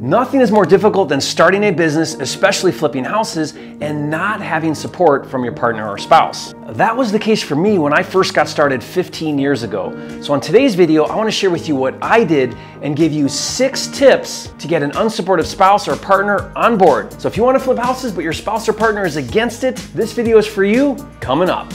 Nothing is more difficult than starting a business, especially flipping houses, and not having support from your partner or spouse. That was the case for me when I first got started 15 years ago. So on today's video, I want to share with you what I did and give you 6 tips to get an unsupportive spouse or partner on board. So if you want to flip houses but your spouse or partner is against it, this video is for you. Coming up.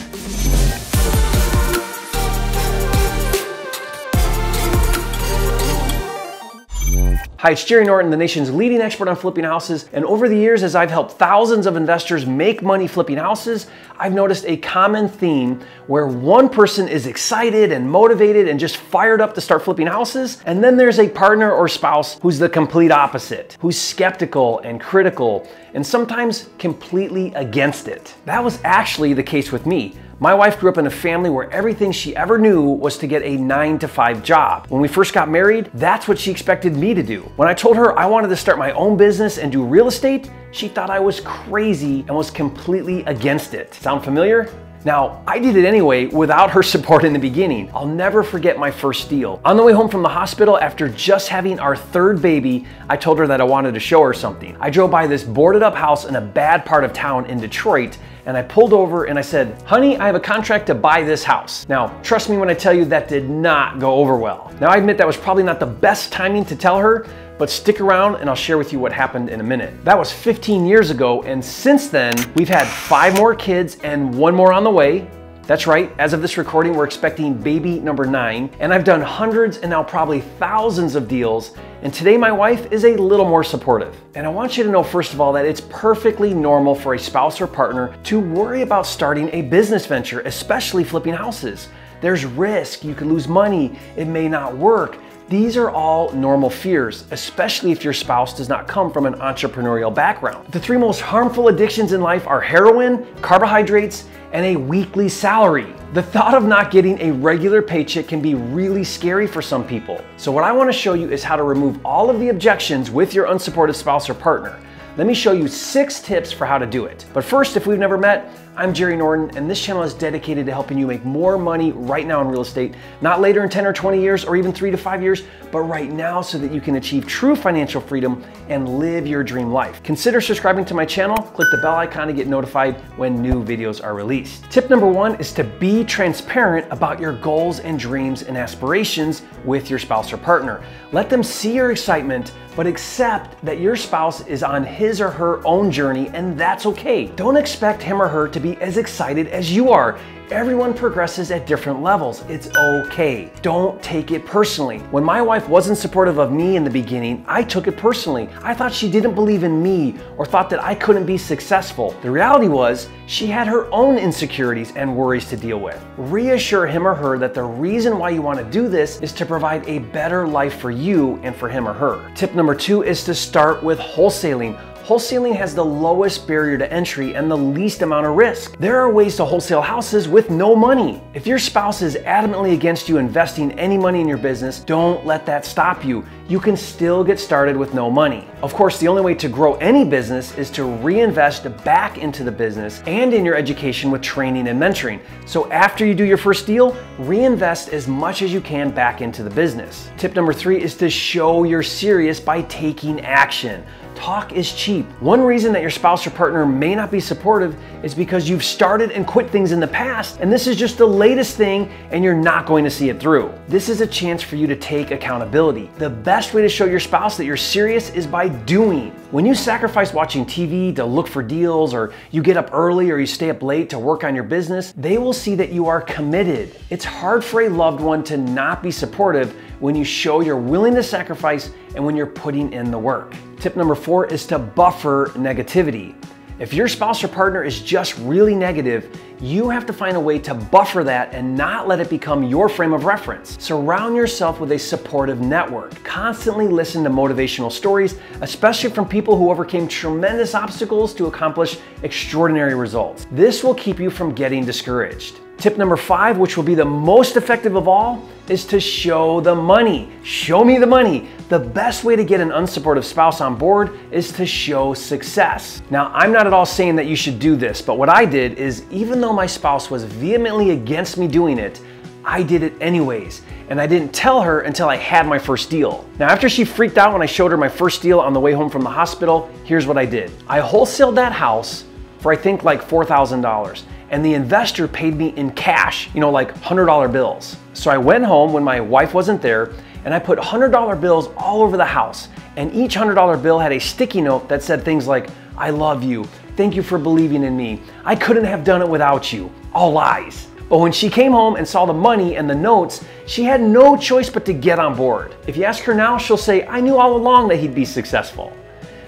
Hi, it's Jerry Norton, the nation's leading expert on flipping houses. And over the years, as I've helped thousands of investors make money flipping houses, I've noticed a common theme where one person is excited and motivated and just fired up to start flipping houses. And then there's a partner or spouse who's the complete opposite, who's skeptical and critical and sometimes completely against it. That was actually the case with me. My wife grew up in a family where everything she ever knew was to get a 9-to-5 job. When we first got married, that's what she expected me to do. When I told her I wanted to start my own business and do real estate, she thought I was crazy and was completely against it. Sound familiar? Now, I did it anyway without her support in the beginning. I'll never forget my first deal. On the way home from the hospital after just having our 3rd baby, I told her that I wanted to show her something. I drove by this boarded up house in a bad part of town in Detroit, and I pulled over and I said, "Honey, I have a contract to buy this house." Now, trust me when I tell you that did not go over well. Now, I admit that was probably not the best timing to tell her, but stick around and I'll share with you what happened in a minute. That was 15 years ago, and since then, we've had 5 more kids and 1 more on the way. That's right, as of this recording, we're expecting baby number 9, and I've done hundreds and now probably thousands of deals, and today my wife is a little more supportive. And I want you to know, first of all, that it's perfectly normal for a spouse or partner to worry about starting a business venture, especially flipping houses. There's risk, you could lose money, it may not work. These are all normal fears, especially if your spouse does not come from an entrepreneurial background. The 3 most harmful addictions in life are heroin, carbohydrates, and a weekly salary. The thought of not getting a regular paycheck can be really scary for some people. So what I want to show you is how to remove all of the objections with your unsupportive spouse or partner. Let me show you 6 tips for how to do it. But first, if we've never met, I'm Jerry Norton, and this channel is dedicated to helping you make more money right now in real estate, not later in 10 or 20 years or even 3 to 5 years, but right now so that you can achieve true financial freedom and live your dream life. Consider subscribing to my channel, click the bell icon to get notified when new videos are released. Tip number 1 is to be transparent about your goals and dreams and aspirations with your spouse or partner. Let them see your excitement, but accept that your spouse is on his or her own journey, and that's okay. Don't expect him or her to be as excited as you are. Everyone progresses at different levels. It's okay. Don't take it personally. When my wife wasn't supportive of me in the beginning, I took it personally. I thought she didn't believe in me or thought that I couldn't be successful. The reality was she had her own insecurities and worries to deal with. Reassure him or her that the reason why you want to do this is to provide a better life for you and for him or her. Tip number 2 is to start with wholesaling. Wholesaling has the lowest barrier to entry and the least amount of risk. There are ways to wholesale houses with no money. If your spouse is adamantly against you investing any money in your business, don't let that stop you. You can still get started with no money. Of course, the only way to grow any business is to reinvest back into the business and in your education with training and mentoring. So after you do your first deal, reinvest as much as you can back into the business. Tip number 3 is to show you're serious by taking action. Talk is cheap. One reason that your spouse or partner may not be supportive is because you've started and quit things in the past, and this is just the latest thing and you're not going to see it through. This is a chance for you to take accountability. The best way to show your spouse that you're serious is by doing. When you sacrifice watching TV to look for deals, or you get up early or you stay up late to work on your business, they will see that you are committed. It's hard for a loved one to not be supportive when you show you're willing to sacrifice and when you're putting in the work. Tip number 4 is to buffer negativity. If your spouse or partner is just really negative, you have to find a way to buffer that and not let it become your frame of reference. Surround yourself with a supportive network. Constantly listen to motivational stories, especially from people who overcame tremendous obstacles to accomplish extraordinary results. This will keep you from getting discouraged. Tip number 5, which will be the most effective of all, is to show the money. Show me the money. The best way to get an unsupportive spouse on board is to show success. Now, I'm not at all saying that you should do this, but what I did is, even though my spouse was vehemently against me doing it, I did it anyways, and I didn't tell her until I had my first deal. Now, after she freaked out when I showed her my first deal on the way home from the hospital, here's what I did. I wholesaled that house for I think like $4,000, and the investor paid me in cash, like $100 bills. So I went home when my wife wasn't there, and I put $100 bills all over the house, and each $100 bill had a sticky note that said things like, "I love you, thank you for believing in me, I couldn't have done it without you," all lies. But when she came home and saw the money and the notes, she had no choice but to get on board. If you ask her now, she'll say, "I knew all along that he'd be successful."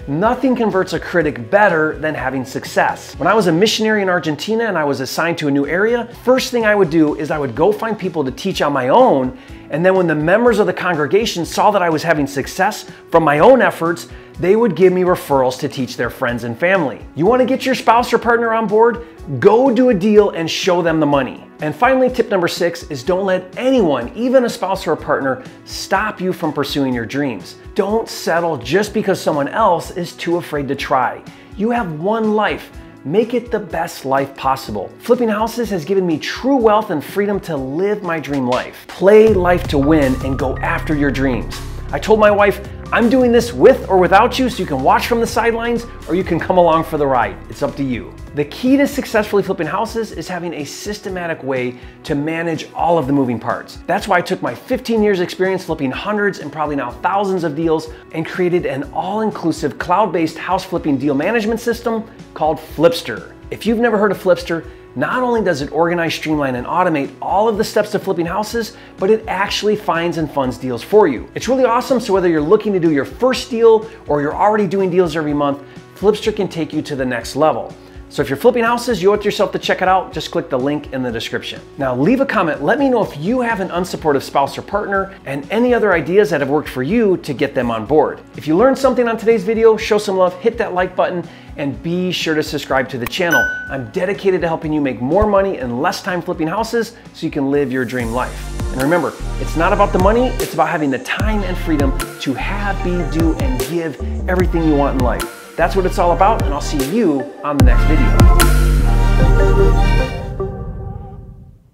Nothing converts a critic better than having success. When I was a missionary in Argentina and I was assigned to a new area, first thing I would do is I would go find people to teach on my own, and then when the members of the congregation saw that I was having success from my own efforts, they would give me referrals to teach their friends and family. You want to get your spouse or partner on board? Go do a deal and show them the money. And finally, tip number 6 is don't let anyone, even a spouse or a partner, stop you from pursuing your dreams. Don't settle just because someone else is too afraid to try. You have one life. Make it the best life possible. Flipping houses has given me true wealth and freedom to live my dream life. Play life to win and go after your dreams. I told my wife, I'm doing this with or without you, so you can watch from the sidelines or you can come along for the ride. It's up to you. The key to successfully flipping houses is having a systematic way to manage all of the moving parts. That's why I took my 15 years experience flipping hundreds and probably now thousands of deals and created an all-inclusive cloud-based house flipping deal management system called Flipster. If you've never heard of Flipster, not only does it organize, streamline, and automate all of the steps to flipping houses, but it actually finds and funds deals for you. It's really awesome, so whether you're looking to do your first deal or you're already doing deals every month, Flipster can take you to the next level. So if you're flipping houses, you owe it to yourself to check it out, just click the link in the description. Now leave a comment, let me know if you have an unsupportive spouse or partner and any other ideas that have worked for you to get them on board. If you learned something on today's video, show some love, hit that like button, and be sure to subscribe to the channel. I'm dedicated to helping you make more money in less time flipping houses so you can live your dream life. And remember, it's not about the money, it's about having the time and freedom to have, be, do, and give everything you want in life. That's what it's all about, and I'll see you on the next video.